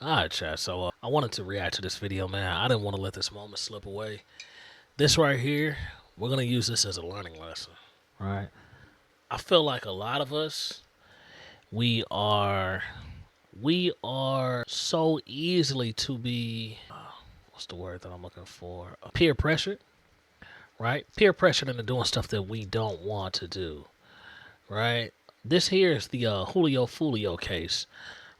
Alright, chat. So I wanted to react to this video, man. I didn't want to let this moment slip away. This right here, we're gonna use this as a learning lesson, right? I feel like a lot of us, we are, we are so easily to be, what's the word that I'm looking for? Peer pressure, right? Peer pressure into doing stuff that we don't want to do, right? This here is the Julio Fulio case,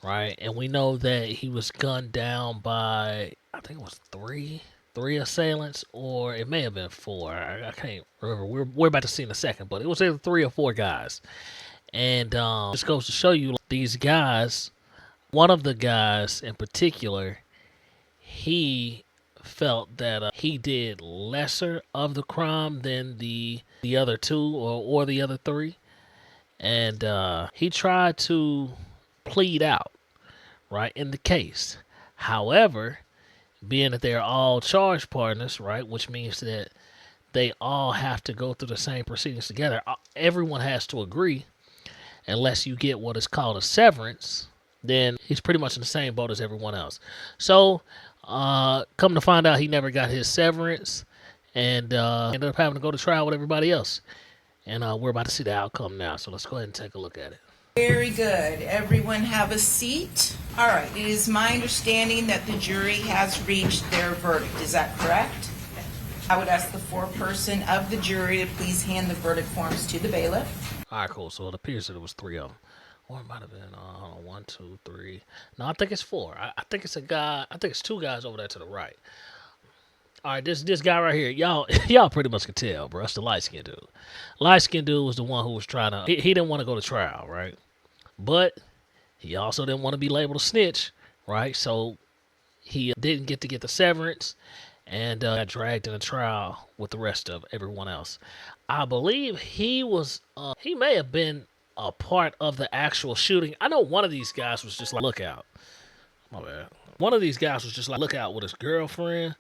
right? And we know that he was gunned down by, I think it was three assailants, or it may have been four. I can't remember. We're about to see in a second, but it was either three or four guys. And this goes to show you these guys. One of the guys in particular, he felt that he did lesser of the crime than the other two or the other three, and he tried to plead out right in the case. However, being that they're all charge partners, right, which means that they all have to go through the same proceedings together. Everyone has to agree, unless you get what is called a severance. Then he's pretty much in the same boat as everyone else. So, come to find out, he never got his severance, and ended up having to go to trial with everybody else. And we're about to see the outcome now. So let's go ahead and take a look at it. Very good. Everyone have a seat. All right. It is my understanding that the jury has reached their verdict. Is that correct? I would ask the foreperson of the jury to please hand the verdict forms to the bailiff. All right, cool. So it appears that it was three of them. Or it might have been, hold on, 1, 2, 3. No, I think it's four. I think it's a guy. I think it's two guys over there to the right. All right, this guy right here, y'all pretty much can tell, bro. It's the light skinned dude. Light skinned dude was the one who was trying to. He didn't want to go to trial, right? But he also didn't want to be labeled a snitch, right? So he didn't get to get the severance, and got dragged in a trial with the rest of everyone else. I believe he was. He may have been a part of the actual shooting. I know one of these guys was just like lookout. My bad. One of these guys was just like lookout with his girlfriend.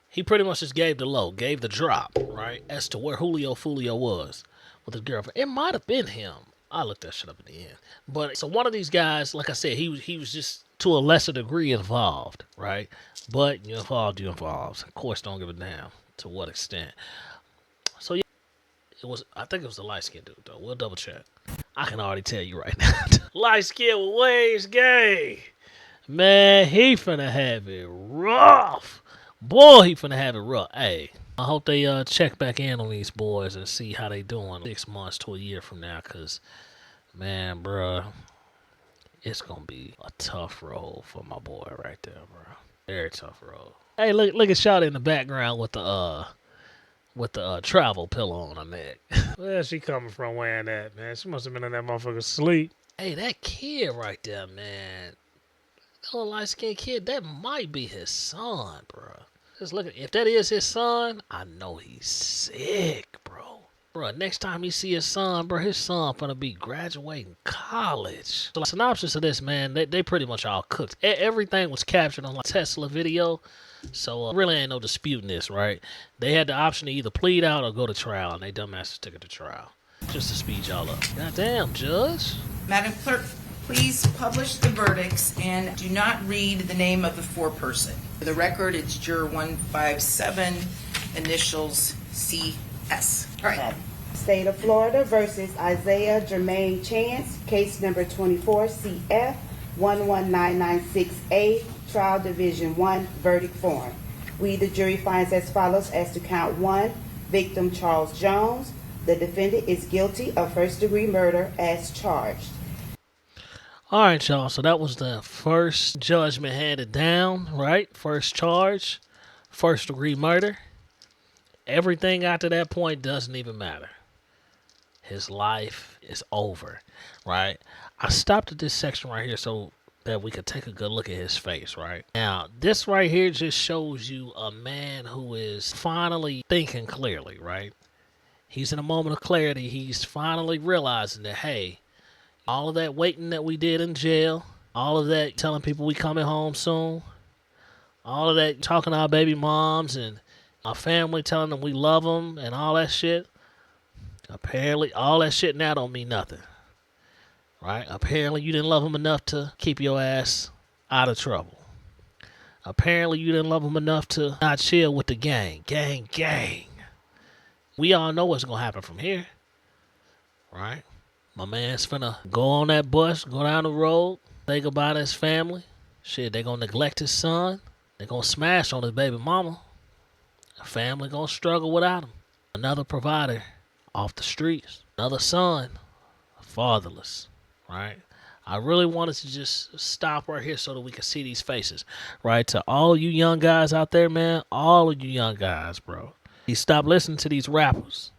He pretty much just gave the low, gave the drop, right, as to where Julio Fulio was with his girlfriend. It might have been him. I looked that shit up in the end. But so one of these guys, like I said, he was just to a lesser degree involved, right? But you involved, you involved. Of course, don't give a damn to what extent. So yeah, it was. I think it was the light skinned dude though. We'll double check. I can already tell you right now. Light skinned with waves, gay. Man, he finna have it rough. Boy, he finna have it rough. Hey, I hope they check back in on these boys and see how they doing 6 months to a year from now. Cause, man, bruh, it's gonna be a tough road for my boy right there, bro. Very tough road. Hey, look at Shawty in the background with the travel pillow on her neck. Where's she coming from wearing that, man? She must have been in that motherfucker sleep. Hey, that kid right there, man. That little light-skinned kid, that might be his son, bro. Just look at, if that is his son, I know he's sick, bro. Bro, next time you see his son, bro, his son finna be graduating college. So, like, synopsis of this, man, they pretty much all cooked. Everything was captured on like Tesla video, so really ain't no disputing this, right? They had the option to either plead out or go to trial, and they dumbasses took it to trial. Just to speed y'all up. Goddamn, Judge. Madam Clerk, please publish the verdicts and do not read the name of the foreperson. For the record, it's Juror 157, initials CS. All right. State of Florida versus Isaiah Jermaine Chance, case number 24 CF 11996A, Trial Division 1, verdict form. We, the jury, finds as follows as to count 1, victim Charles Jones. The defendant is guilty of first-degree murder as charged. All right, y'all. So that was the first judgment handed down, right? First charge, first-degree murder. Everything after that point doesn't even matter. His life is over, right? I stopped at this section right here so that we could take a good look at his face, right? Now, this right here just shows you a man who is finally thinking clearly, right? He's in a moment of clarity. He's finally realizing that, hey, all of that waiting that we did in jail, all of that telling people we coming home soon, all of that talking to our baby moms and our family telling them we love them and all that shit, apparently all that shit now don't mean nothing, right? Apparently you didn't love them enough to keep your ass out of trouble. Apparently, you didn't love him enough to not chill with the gang. Gang, gang. We all know what's going to happen from here, right? My man's finna go on that bus, go down the road, think about his family. Shit, they going to neglect his son. They going to smash on his baby mama. A family going to struggle without him. Another provider off the streets. Another son, fatherless, right? I really wanted to just stop right here so that we can see these faces, right? To all you young guys out there, man, all of you young guys, bro. You stop listening to these rappers.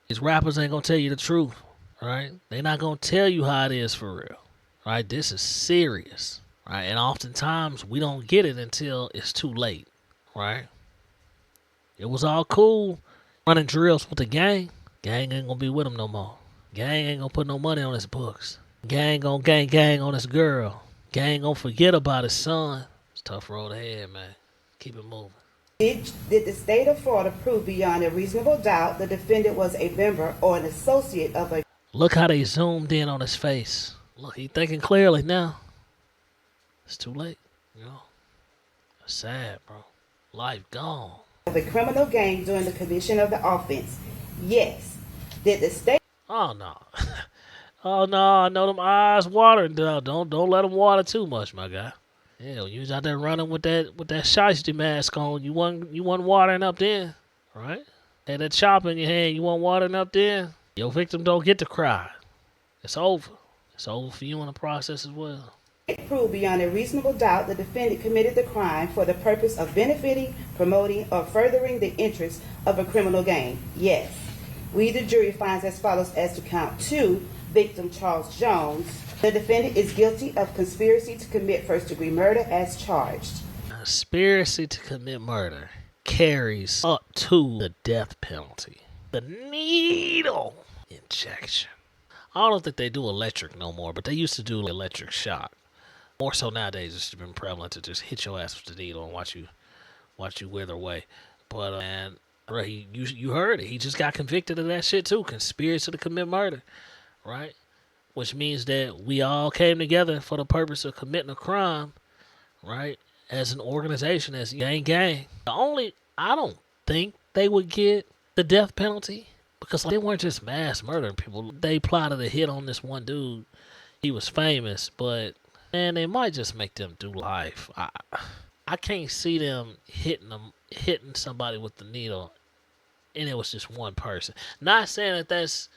These rappers ain't gonna tell you the truth, right? They not gonna tell you how it is for real, right? This is serious, right? And oftentimes we don't get it until it's too late, right? It was all cool running drills with the gang. Gang ain't gonna be with him no more. Gang ain't gonna put no money on his books. Gang gon' gang on his girl. Gang gon' forget about his son. It's a tough road ahead, man. Keep it moving. Did the state of Florida prove beyond a reasonable doubt the defendant was a member or an associate of a... Look how they zoomed in on his face. Look, he thinking clearly now. It's too late, you know. It's sad, bro. Life gone. of a criminal gang during the commission of the offense? Yes. Did the state... Oh, no. Oh, no, I know them eyes watering. Don't let them water too much, my guy. Yeah, when you was out there running with that shiesty mask on, you wasn't watering up then, right? Had that chop in your hand, you wasn't watering up then. Your victim don't get to cry. It's over. It's over for you in the process as well. Prove beyond a reasonable doubt the defendant committed the crime for the purpose of benefiting, promoting, or furthering the interests of a criminal gang? Yes. We, the jury, finds as follows as to count 2, victim Charles Jones. The defendant is guilty of conspiracy to commit first-degree murder as charged. Conspiracy to commit murder carries up to the death penalty. The needle injection. I don't think they do electric no more, but they used to do electric shock. More so nowadays, it's been prevalent to just hit your ass with the needle and watch you wither away. But man, you heard it. He just got convicted of that shit too. Conspiracy to commit murder, right? Which means that we all came together for the purpose of committing a crime, right? As an organization, as gang. I don't think they would get the death penalty because they weren't just mass murdering people. They plotted a hit on this one dude. He was famous, but man, they might just make them do life. I can't see them hitting somebody with the needle, and it was just one person. Not saying that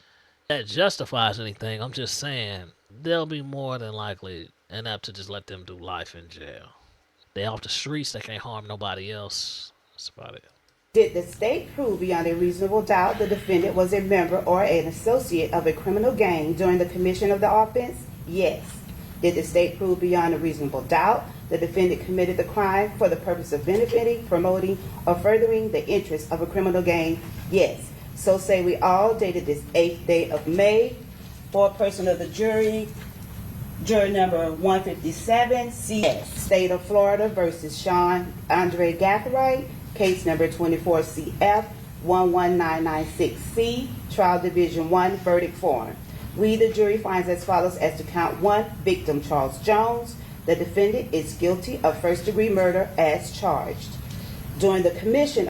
justifies anything. I'm just saying they'll be more than likely enough to just let them do life in jail. They off the streets. They can't harm nobody else. That's about it. Did the state prove beyond a reasonable doubt the defendant was a member or an associate of a criminal gang during the commission of the offense? Yes. Did the state prove beyond a reasonable doubt the defendant committed the crime for the purpose of benefiting, promoting, or furthering the interests of a criminal gang? Yes. So say we all, dated this 8th day of May. Foreperson of the jury, jury number 157, CS, State of Florida versus Sean Andre Gathright, case number 24 CF 11996C, Trial Division 1, verdict form. We, the jury, finds as follows as to count 1, victim Charles Jones. The defendant is guilty of first-degree murder as charged. During the commission...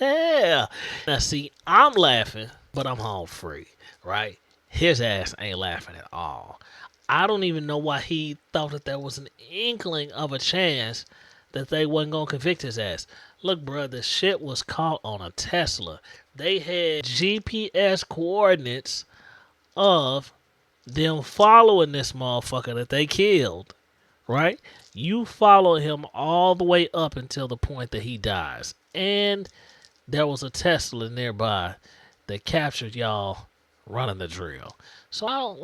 Yeah. Now, see, I'm laughing, but I'm home free, right? His ass ain't laughing at all. I don't even know why he thought that there was an inkling of a chance that they wasn't going to convict his ass. Look, bro, the shit was caught on a Tesla. They had GPS coordinates of them following this motherfucker that they killed, right? You follow him all the way up until the point that he dies. And there was a Tesla nearby that captured y'all running the drill. So I don't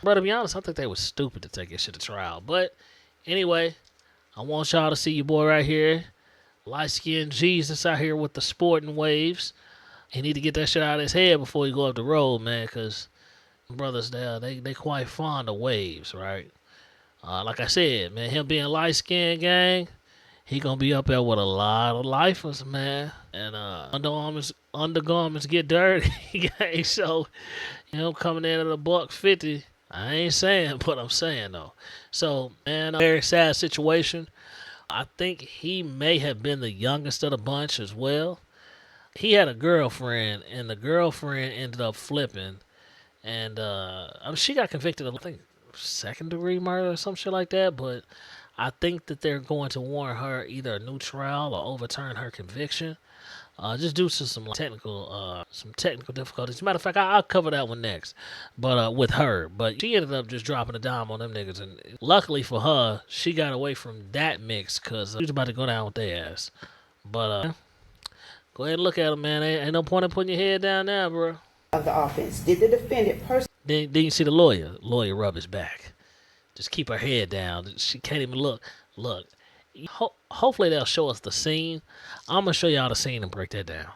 bro, to be honest, I think they was stupid to take this shit to trial. But anyway, I want y'all to see your boy right here. Light-skinned Jesus out here with the sporting waves. He need to get that shit out of his head before he go up the road, man, because brothers there, they quite fond of waves, right? Like I said, man, him being light-skinned, gang, he gonna be up there with a lot of lifers, man. And undergarments get dirty, gang. So, coming in at $150 I ain't saying what I'm saying though. So, man, a very sad situation. I think he may have been the youngest of the bunch as well. He had a girlfriend, and the girlfriend ended up flipping, and I mean, she got convicted of I think second degree murder or some shit like that. But I think that they're going to warrant her either a new trial or overturn her conviction. Just due to some technical difficulties. As a matter of fact, I'll cover that one next. But with her, but she ended up just dropping a dime on them niggas, and luckily for her, she got away from that mix because she was about to go down with their ass. But go ahead and look at him, man. Ain't no point in putting your head down now, bro. Of the offense, did the defendant personally Then you see the lawyer. Lawyer rub his back. Just keep her head down. She can't even look. Look. Hopefully they'll show us the scene. I'm gonna show y'all the scene and break that down.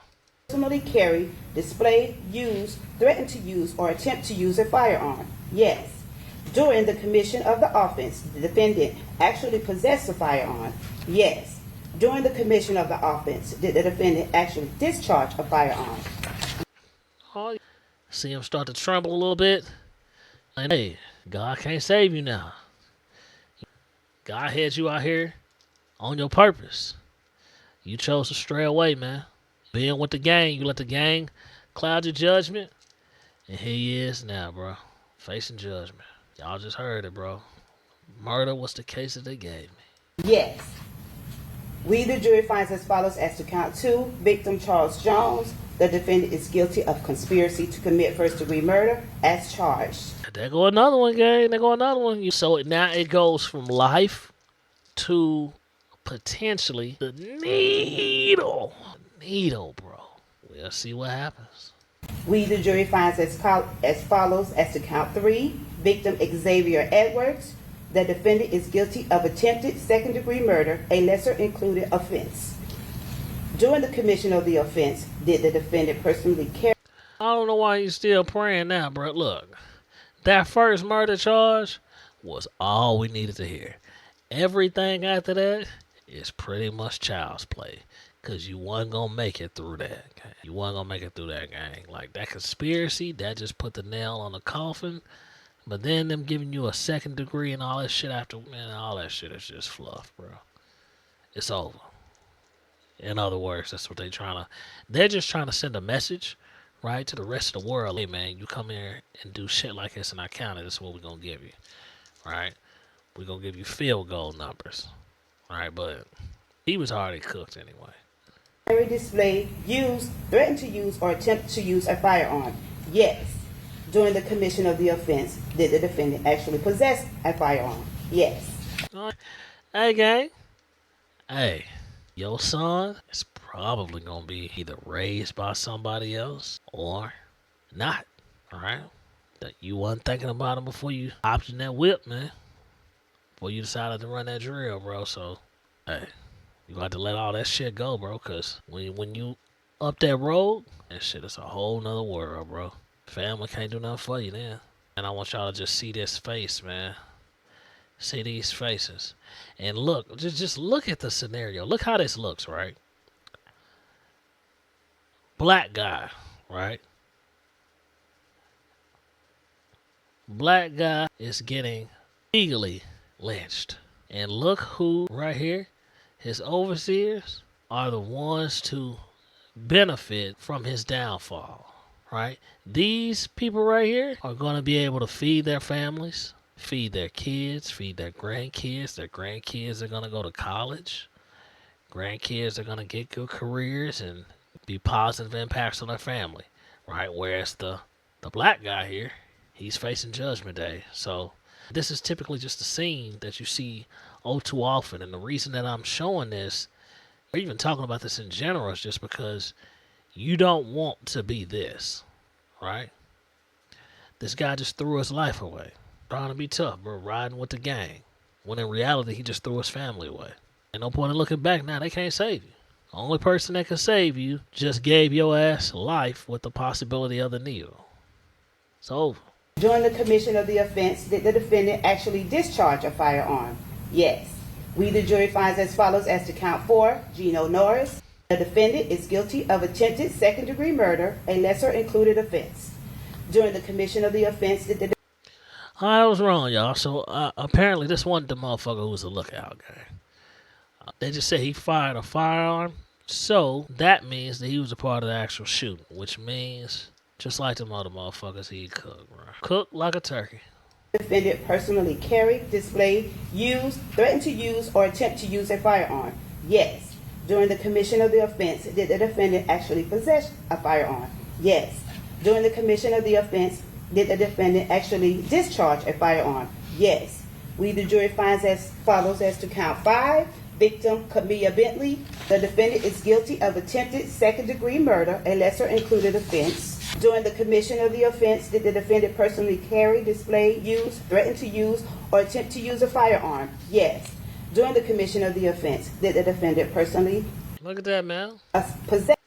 carry, display, use, threaten to use, or attempt to use a firearm? Yes. During the commission of the offense, the defendant actually possessed a firearm? Yes. During the commission of the offense, did the defendant actually discharge a firearm? Oh, see him start to tremble a little bit. And hey, God can't save you now. God had you out here on your purpose. You chose to stray away, man. Being with the gang, you let the gang cloud your judgment. And here he is now, bro. Facing judgment. Y'all just heard it, bro. Murder was the case that they gave me. Yes. We, the jury, finds as follows as to count 2. Victim Charles Jones. The defendant is guilty of conspiracy to commit first-degree murder as charged. There go another one, gang. There go another one. So now it goes from life to potentially the needle. Needle, bro. We'll see what happens. We, the jury, finds as follows as to count 3. Victim Xavier Edwards. The defendant is guilty of attempted second-degree murder, a lesser-included offense. During the commission of the offense, did the defendant personally carry? I don't know why you still praying now, bro. Look, that first murder charge was all we needed to hear. Everything after that is pretty much child's play. Because you wasn't going to make it through that, gang. You wasn't going to make it through that, gang. Like, that conspiracy, that just put the nail on the coffin. But then them giving you a second degree and all that shit after, man, all that shit is just fluff, bro. It's over. In other words, that's what they're just trying to send a message, right, to the rest of the world. Hey, man, you come here and do shit like this in our county, this is what we're going to give you, right? We're going to give you field goal numbers, right? But he was already cooked anyway. Carry, display, use, threaten to use, or attempt to use a firearm? Yes. During the commission of the offense, did the defendant actually possess a firearm? Yes. Hey, gang. Hey. Your son is probably going to be either raised by somebody else or not, all right? That you wasn't thinking about him before you hopped in that whip, man. Before you decided to run that drill, bro. So, hey, you got to let all that shit go, bro, because when you up that road, that shit is a whole nother world, bro. Family can't do nothing for you then. And I want y'all to just see this face, man. See these faces. And look, just look at the scenario. Look how this looks, right? Black guy, right? Black guy is getting legally lynched. And look who right here, his overseers, are the ones to benefit from his downfall, right? These people right here are going to be able to feed their families, feed their kids, feed their grandkids. Their grandkids are going to go to college. Grandkids are going to get good careers and be positive impacts on their family, right? Whereas the black guy here, he's facing Judgment Day. So this is typically just a scene that you see oh too often. And the reason that I'm showing this, or even talking about this in general, is just because you don't want to be this, right? This guy just threw his life away. Trying to be tough, bro, riding with the gang. When in reality, he just threw his family away. Ain't no point in looking back now. They can't save you. The only person that can save you just gave your ass life with the possibility of the needle. It's over. During the commission of the offense, did the defendant actually discharge a firearm? Yes. We, the jury, finds as follows as to count 4. Gino Norris. The defendant is guilty of attempted second-degree murder, a lesser-included offense. During the commission of the offense, did the I was wrong, y'all. So apparently this wasn't the motherfucker who was a lookout guy. They just said he fired a firearm. So that means that he was a part of the actual shooting, which means just like them other motherfuckers, he cooked, bro. Cooked like a turkey. Defendant personally carried, displayed, used, threatened to use, or attempt to use a firearm? Yes. During the commission of the offense, did the defendant actually possess a firearm? Yes. During the commission of the offense, did the defendant actually discharge a firearm? Yes. We, the jury, finds as follows as to count 5. Victim, Camilla Bentley. The defendant is guilty of attempted second-degree murder, a lesser included offense. During the commission of the offense, did the defendant personally carry, display, use, threaten to use, or attempt to use a firearm? Yes. During the commission of the offense, did the defendant personally Look at that, man. possess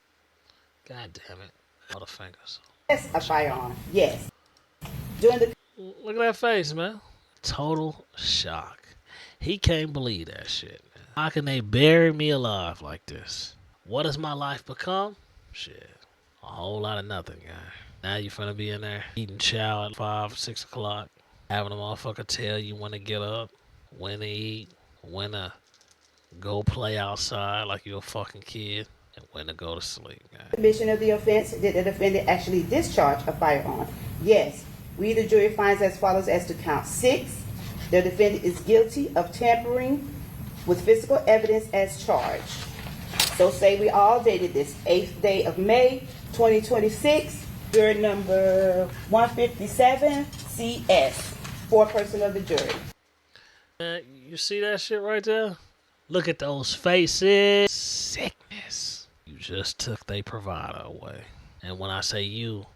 God damn it. All the fingers. a firearm? Yes. During the Look at that face, man. Total shock. He can't believe that shit, man. How can they bury me alive like this? What has my life become? Shit. A whole lot of nothing, guy. Now you finna be in there eating chow at 5, 6 o'clock. Having a motherfucker tell you when to get up, when to eat, when to go play outside like you're a fucking kid, and when to go to sleep, guy. commission of the offense, did the defendant actually discharge a firearm? Yes. We, the jury, finds as follows as to count 6. The defendant is guilty of tampering with physical evidence as charged. So say we all dated this 8th day of May, 2026, jury number 157, CS, 4-person of the jury. Man, you see that shit right there? Look at those faces. Sickness. You just took their provider away. And when I say you,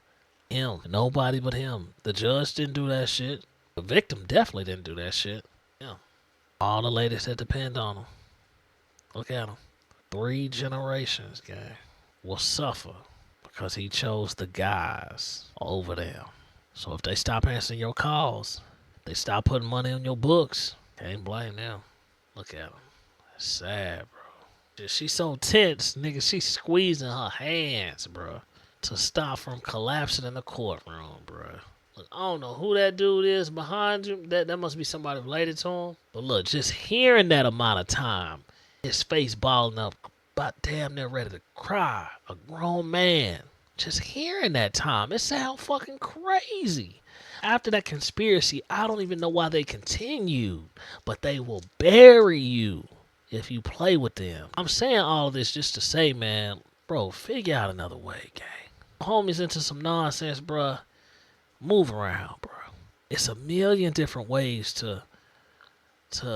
him. Nobody but him. The judge didn't do that shit. The victim definitely didn't do that shit. Yeah. All the ladies that depend on him. Look at him. 3 generations, guy, will suffer because he chose the guys over them. So if they stop answering your calls, they stop putting money on your books, can't blame them. Look at him. That's sad, bro. She's so tense, nigga. She's squeezing her hands, bro, to stop from collapsing in the courtroom, bro. Look, I don't know who that dude is behind you. That must be somebody related to him. But look, just hearing that amount of time, his face balling up, about damn near ready to cry. A grown man. Just hearing that time, it sounds fucking crazy. After that conspiracy, I don't even know why they continued. But they will bury you if you play with them. I'm saying all of this just to say, man, bro, figure out another way, gang. Homies into some nonsense, bro. Move around, bro. It's a million different ways to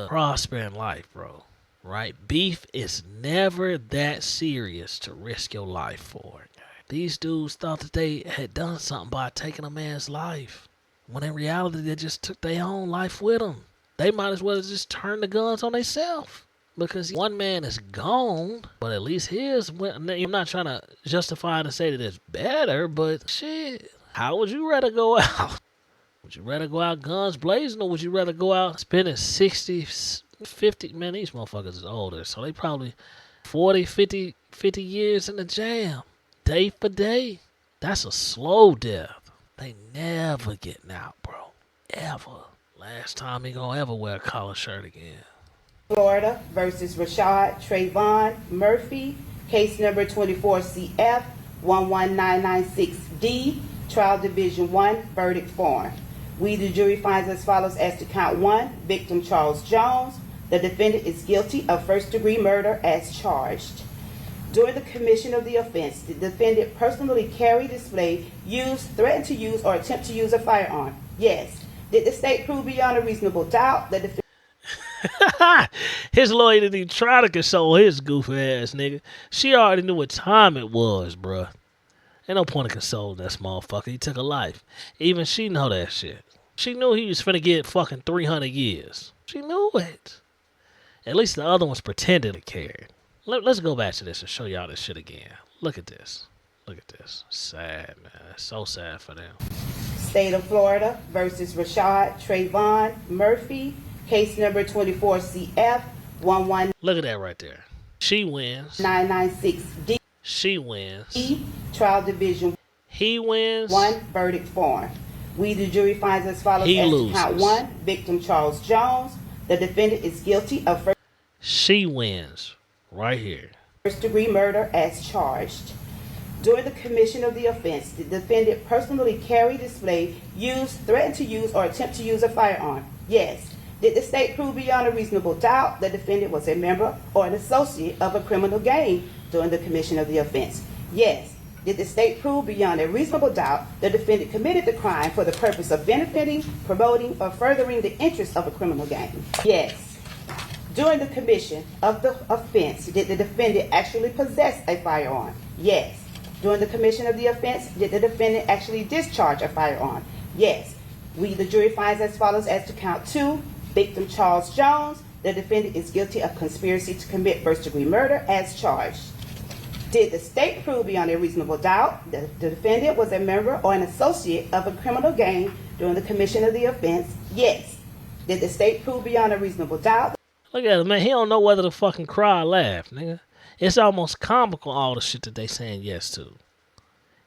prosper in life, bro. Right? Beef is never that serious to risk your life for it. These dudes thought that they had done something by taking a man's life, when in reality they just took their own life with them. They might as well just turn the guns on themselves, because one man is gone, but at least his. I'm not trying to justify and say that it's better, but shit, how would you rather go out? Would you rather go out guns blazing, or would you rather go out spending 60, 50, man, these motherfuckers is older, so they probably 40, 50 years in the jam, day for day. That's a slow death. They never getting out, bro. Ever. Last time he gonna ever wear a collar shirt again. Florida versus Rashad Trayvon Murphy, case number 24CF 11996D, trial division 1, verdict form. We, the jury, finds as follows as to count 1, victim Charles Jones. The defendant is guilty of first-degree murder as charged. During the commission of the offense, the defendant personally carry, display, use, threaten to use, or attempt to use a firearm? Yes. Did the state prove beyond a reasonable doubt that the His lawyer didn't even try to console his goofy ass, nigga. She already knew what time it was, bruh. Ain't no point in consoling that motherfucker. He took a life. Even she know that shit. She knew he was finna get fucking 300 years. She knew it. At least the other ones pretended to care. Let's go back to this and show y'all this shit again. Look at this. Look at this. Sad, man. It's so sad for them. state of Florida versus Rashad Trayvon Murphy, case number 24CF 11996D, Look at that right there. She wins. She wins. trial division He wins. 1, verdict form. We, the jury, finds as follows He as to loses. count one, victim Charles Jones. The defendant is guilty of She wins right here. first-degree murder as charged. During the commission of the offense, the defendant personally carried, displayed, used, threatened to use, or attempt to use a firearm. Yes. Did the state prove beyond a reasonable doubt the defendant was a member or an associate of a criminal gang during the commission of the offense? Yes. Did the state prove beyond a reasonable doubt the defendant committed the crime for the purpose of benefiting, promoting, or furthering the interests of a criminal gang? Yes. During the commission of the offense, did the defendant actually possess a firearm? Yes. During the commission of the offense, did the defendant actually discharge a firearm? Yes. We, the jury, finds as follows as to count two, victim Charles Jones. The defendant is guilty of conspiracy to commit first-degree murder as charged. Did the state prove beyond a reasonable doubt that the defendant was a member or an associate of a criminal gang during the commission of the offense? Yes. Did the state prove beyond a reasonable doubt? Look at him, man. He don't know whether to fucking cry or laugh, nigga. It's almost comical, all the shit that they saying yes to.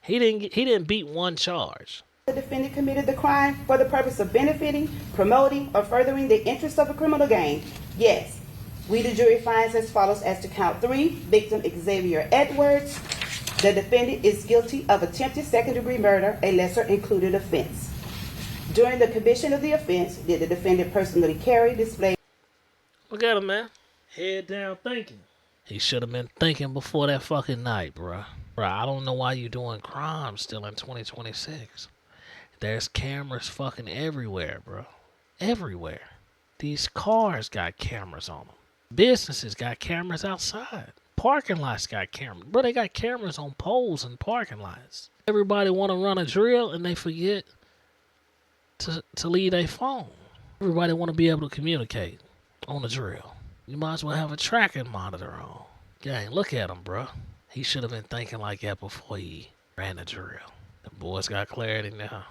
He didn't beat one charge. The defendant committed the crime for the purpose of benefiting, promoting, or furthering the interests of a criminal gang? Yes. We, the jury, finds as follows as to count three, victim Xavier Edwards. The defendant is guilty of attempted second-degree murder, a lesser included offense. During the commission of the offense, did the defendant personally carry, display? Look at him, man. Head down thinking. He should have been thinking before that fucking night, bruh. Bruh, I don't know why you doing crime still in 2026. There's cameras fucking everywhere, bro. Everywhere. These cars got cameras on them. Businesses got cameras outside. Parking lots got cameras. Bro, they got cameras on poles and parking lots. Everybody want to run a drill and they forget to leave their phone. Everybody want to be able to communicate on the drill. You might as well have a tracking monitor on. Gang, look at him, bro. He should have been thinking like that before he ran the drill. The boys got clarity now.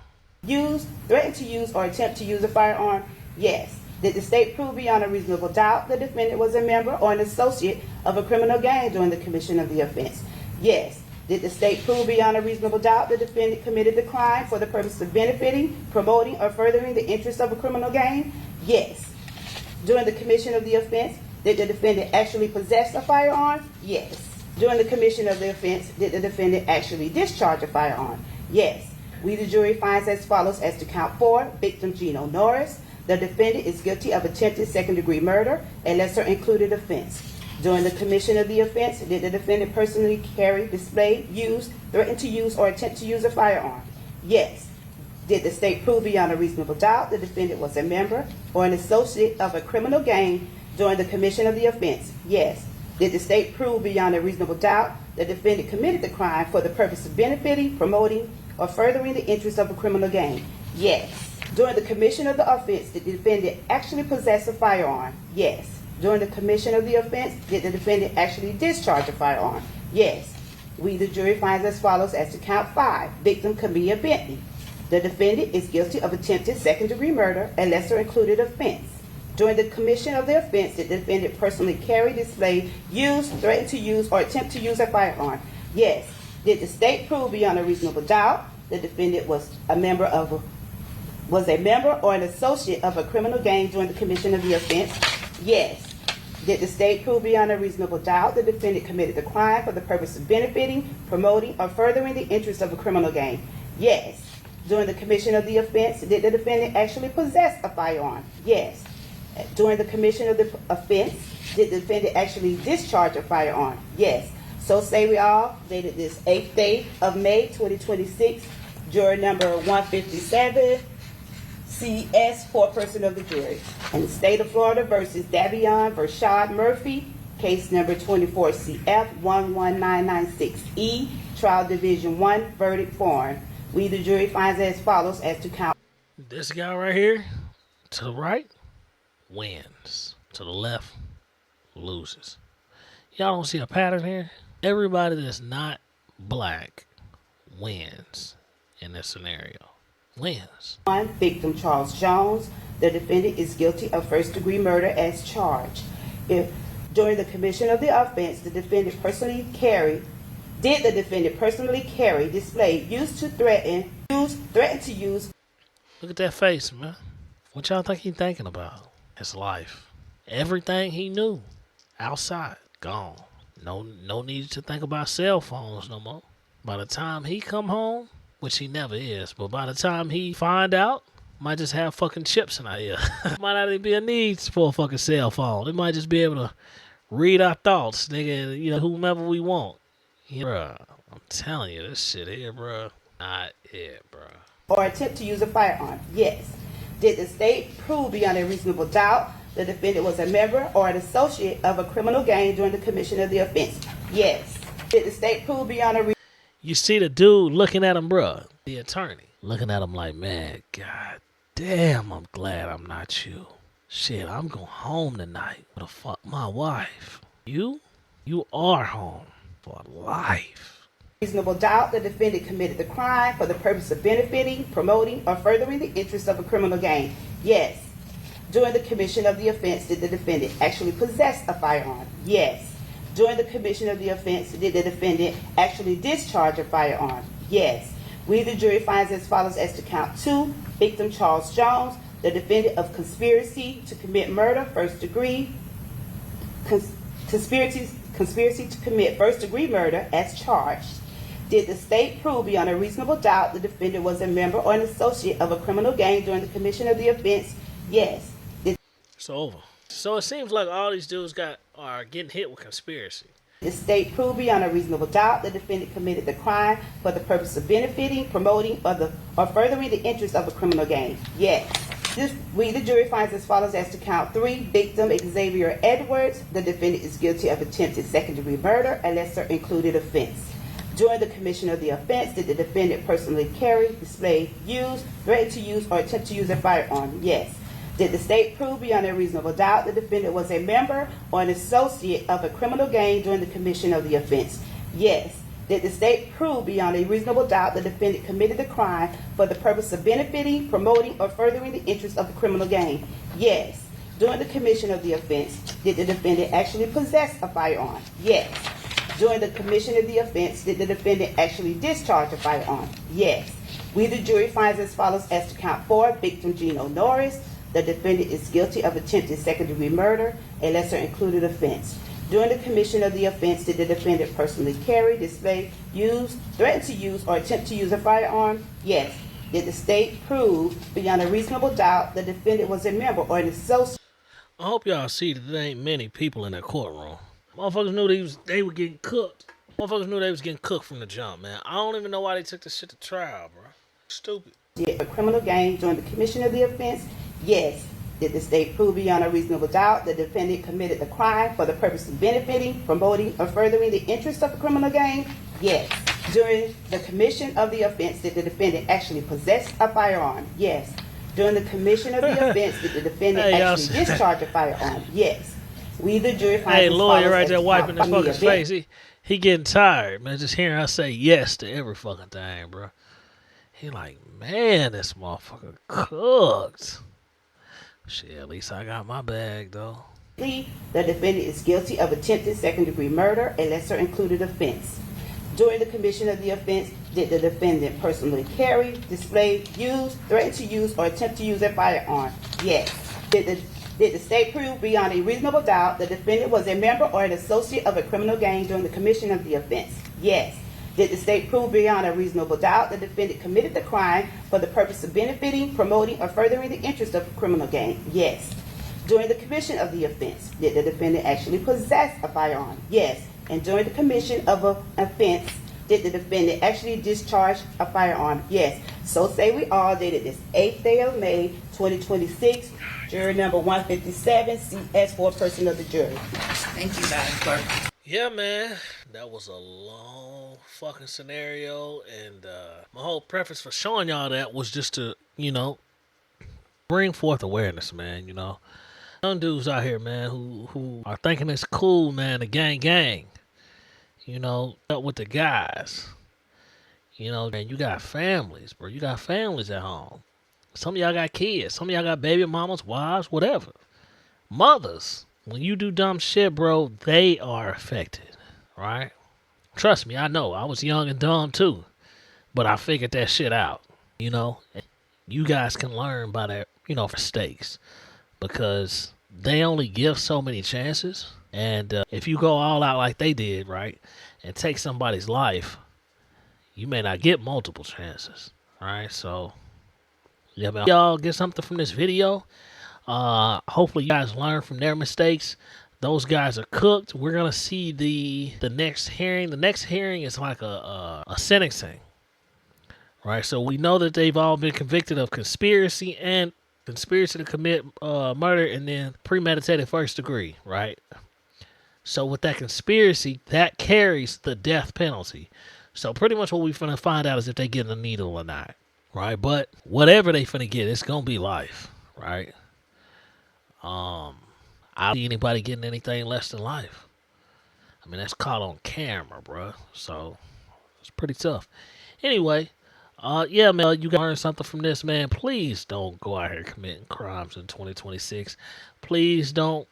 Use, threaten to use, or attempt to use a firearm? Yes. Did the state prove beyond a reasonable doubt the defendant was a member or an associate of a criminal gang during the commission of the offense? Yes. Did the state prove beyond a reasonable doubt the defendant committed the crime for the purpose of benefiting, promoting, or furthering the interests of a criminal gang? Yes. During the commission of the offense, did the defendant actually possess a firearm? Yes. During the commission of the offense, did the defendant actually discharge a firearm? Yes. We, the jury, finds as follows as to count four, victim Gino Norris. The defendant is guilty of attempted second-degree murder, a lesser included offense. During the commission of the offense, did the defendant personally carry, display, use, threaten to use, or attempt to use a firearm? Yes. Did the state prove beyond a reasonable doubt the defendant was a member or an associate of a criminal gang during the commission of the offense? Yes. Did the state prove beyond a reasonable doubt the defendant committed the crime for the purpose of benefiting, promoting, or furthering the interests of a criminal gang? Yes. During the commission of the offense, did the defendant actually possess a firearm? Yes. During the commission of the offense, did the defendant actually discharge a firearm? Yes. We, the jury, finds as follows as to count five, victim Camilla Bentley. The defendant is guilty of attempted second-degree murder, a lesser included offense. During the commission of the offense, did the defendant personally carry, display, use, threaten to use, or attempt to use a firearm? Yes. Did the state prove beyond a reasonable doubt the defendant was a member or an associate of a criminal gang during the commission of the offense? Yes. Did the state prove beyond a reasonable doubt the defendant committed the crime for the purpose of benefiting, promoting, or furthering the interests of a criminal gang? Yes. During the commission of the offense, did the defendant actually possess a firearm? Yes. During the commission of the offense, did the defendant actually discharge a firearm? Yes. So say we all, dated this 8th day of May 2026, juror number 157, CS, foreperson of the jury. In the state of Florida versus Davion Vershad Murphy, case number 24CF11996E, trial division 1, verdict form. We, the jury, finds as follows as to count. This guy right here, to the right, wins. To the left, loses. Y'all don't see a pattern here? Everybody that's not black wins in this scenario. Wins. One, victim Charles Jones. The defendant is guilty of first-degree murder as charged. If during the commission of the offense, the defendant personally carried, display, use, threaten to use, Look at that face, man. What y'all think he thinking about? His life. Everything he knew outside, gone. No need to think about cell phones no more. By the time he come home, which he never is, but by the time he find out, might just have fucking chips in our ear. Might not even be a need for a fucking cell phone. It might just be able to read our thoughts, nigga, whomever we want. Bruh, I'm telling you, this shit here, bruh, not it, bruh. Or attempt to use a firearm? Yes. Did the state prove beyond a reasonable doubt the defendant was a member or an associate of a criminal gang during the commission of the offense? Yes. Did the state prove beyond a You see the dude looking at him, bruh, the attorney, looking at him like, man, god damn, I'm glad I'm not you. Shit, I'm going home tonight. What the fuck, my wife? You are home for life. reasonable doubt the defendant committed the crime for the purpose of benefiting, promoting, or furthering the interests of a criminal gang? Yes. During the commission of the offense, did the defendant actually possess a firearm? Yes. During the commission of the offense, did the defendant actually discharge a firearm? Yes. We, the jury, finds as follows as to count 2, victim Charles Jones, the defendant of conspiracy to commit murder, first degree, conspiracy to commit first degree murder as charged. Did the state prove beyond a reasonable doubt the defendant was a member or an associate of a criminal gang during the commission of the offense? Yes. It's over. So it seems like all these dudes are getting hit with conspiracy. The state proved beyond a reasonable doubt the defendant committed the crime for the purpose of benefiting, promoting, or furthering the interests of a criminal gang? Yes. We, the jury, finds as follows as to count 3, victim Xavier Edwards, the defendant is guilty of attempted second-degree murder, a lesser included offense. During the commission of the offense, did the defendant personally carry, display, use, threaten to use, or attempt to use a firearm? Yes. Did the state prove beyond a reasonable doubt the defendant was a member or an associate of a criminal gang during the commission of the offense? Yes. Did the state prove beyond a reasonable doubt the defendant committed the crime for the purpose of benefiting, promoting, or furthering the interests of the criminal gang? Yes. During the commission of the offense, did the defendant actually possess a firearm? Yes. During the commission of the offense, did the defendant actually discharge a firearm? Yes. We, the jury, finds as follows as to count 4, victim Gino Norris. The defendant is guilty of attempted second-degree murder, a lesser included offense. During the commission of the offense, did the defendant personally carry, display, use, threaten to use, or attempt to use a firearm? Yes. Did the state prove beyond a reasonable doubt the defendant was a member or an associate? I hope y'all see that there ain't many people in that courtroom. Motherfuckers knew they were getting cooked. Motherfuckers knew they was getting cooked from the jump, man. I don't even know why they took this shit to trial, bro. Stupid. A criminal gang during the commission of the offense? Yes. Did the state prove beyond a reasonable doubt the defendant committed the crime for the purpose of benefiting, promoting, or furthering the interests of the criminal gang? Yes. During the commission of the offense, did the defendant actually possess a firearm? Yes. During the commission of the offense, did the defendant actually discharge a firearm? Yes. We, the jury, find hey, lawyer right there wiping his fucking face. He getting tired, man. Just hearing her say yes to every fucking thing, bro. He like, man, this motherfucker cooked. Shit, at least I got my bag, though. The defendant is guilty of attempted second-degree murder, a lesser included offense. During the commission of the offense, did the defendant personally carry, display, use, threaten to use, or attempt to use a firearm? Yes. Did the state prove beyond a reasonable doubt the defendant was a member or an associate of a criminal gang during the commission of the offense? Yes. Did the state prove beyond a reasonable doubt the defendant committed the crime for the purpose of benefiting, promoting, or furthering the interest of a criminal gang? Yes. During the commission of the offense, did the defendant actually possess a firearm? Yes. And during the commission of an offense, did the defendant actually discharge a firearm? Yes. So say we all, dated this 8th day of May, 2026, jury number 157, CS for a person of the jury. Thank you, Madam Clerk. Yeah, man. That was a long fucking scenario, and my whole preface for showing y'all that was just to, bring forth awareness, man, Young dudes out here, man, who are thinking it's cool, man, the gang, up with the guys. Man, you got families, bro. You got families at home. Some of y'all got kids. Some of y'all got baby mamas, wives, whatever. Mothers. When you do dumb shit, bro, they are affected, right? Trust me, I know. I was young and dumb, too. But I figured that shit out, you guys can learn by their, mistakes, because they only give so many chances. And if you go all out like they did, right, and take somebody's life, you may not get multiple chances. All right, so yeah, man, y'all get something from this video. Hopefully you guys learn from their mistakes. Those guys are cooked. We're gonna see the next hearing. The next hearing is like a sentencing, right? So we know that they've all been convicted of conspiracy to commit murder, and then premeditated first degree, right? So with that conspiracy, that carries the death penalty. So pretty much what we're finna find out is if they get a needle or not, right? But whatever they finna get, it's gonna be life, right? I don't see anybody getting anything less than life. I mean, that's caught on camera, bro. So it's pretty tough. Anyway, yeah, man, you guys learn something from this, man. Please don't go out here committing crimes in 2026. Please don't,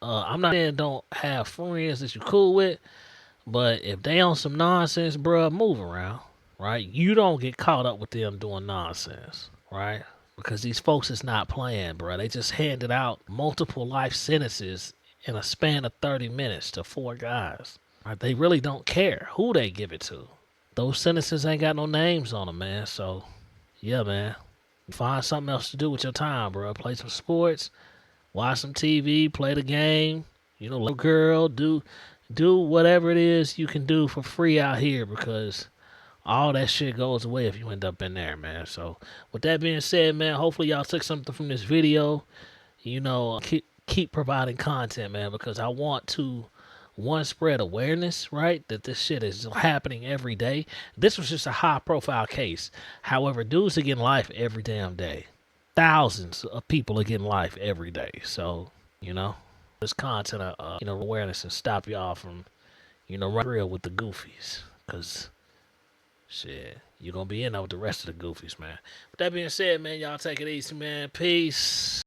I'm not saying don't have friends that you cool with, but if they on some nonsense, bro, move around, right? You don't get caught up with them doing nonsense, right? Because these folks is not playing, bro. They just handed out multiple life sentences in a span of 30 minutes to 4 guys. Right? They really don't care who they give it to. Those sentences ain't got no names on them, man. So, yeah, man. Find something else to do with your time, bro. Play some sports, watch some TV, play the game. Little girl, do whatever it is you can do for free out here, because all that shit goes away if you end up in there, man. So, with that being said, man, hopefully y'all took something from this video. Keep providing content, man, because I want to, one, spread awareness, right, that this shit is happening every day. This was just a high-profile case. However, dudes are getting life every damn day. Thousands of people are getting life every day. So, this content, awareness, and stop y'all from, running real with the goofies, because shit, you're gonna be in there with the rest of the goofies, man. With that being said, man, y'all take it easy, man. Peace.